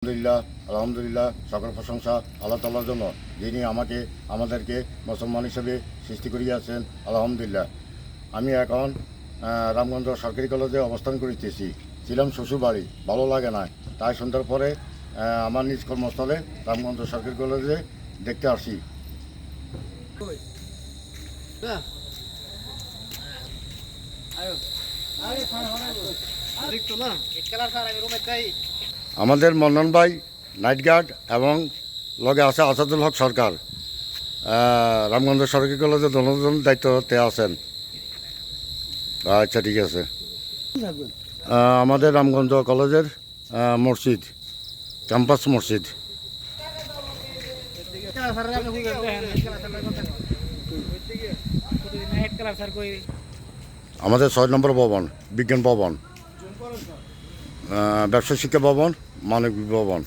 আলহামদুলিল্লাহ আলহামদুলিল্লাহ সকল প্রশংসা আল্লাহ তাআলার জন্য, যিনি আমাদেরকে মুসলমান হিসেবে সৃষ্টি করিয়াছেন। আলহামদুলিল্লাহ। আমি এখন রামগঞ্জ সরকারি কলেজে অবস্থান করিতেছি। ছিলাম শ্বশুরবাড়ি, ভালো লাগে না, তাই সন্ধ্যার পরে আমার নিজ কর্মস্থলে রামগঞ্জ সরকারি কলেজে দেখতে আসি। আমাদের মন্নন ভাই নাইট গার্ড এবং লগে আছে আসাদুল হক সরকার, রামগঞ্জ সরকারি কলেজে দলজন দায়িত্বতে আছেন। আচ্ছা, ঠিক আছে। আমাদের রামগঞ্জ কলেজের মসজিদ, ক্যাম্পাস মসজিদ। আমাদের 6 নম্বর ভবন, বিজ্ঞান ভবন, ব্যবসা শিক্ষা ভবন, মানবিক ভবন।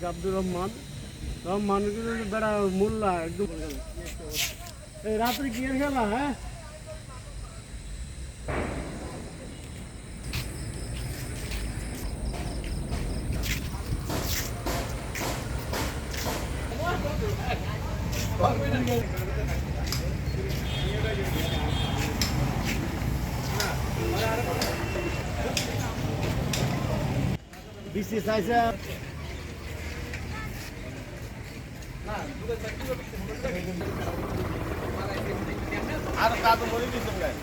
আব্দুর রহমান রহমান বেড়া মোল্লা একদম রাত্রে কি খেলা। হ্যাঁ, বিসিএস আইসা আর কাজ করে দিছেন গায়।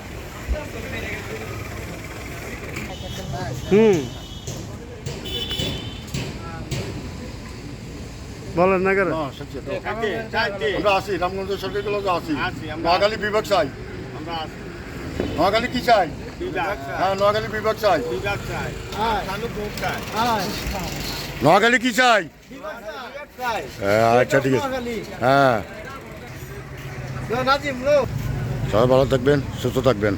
বলেন না কেন? আমরা আসি রামগঞ্জ সরকারি কলেজে আসি। নোয়াখালী বিভাগ চাই, নোয়াখালী কি চাই? হ্যাঁ, নোয়াখালী বিভাগ চাই। নোয়াখালী কি চাই? আচ্ছা, ঠিক আছে। হ্যাঁ, সবাই ভালো থাকবেন, সুস্থ থাকবেন।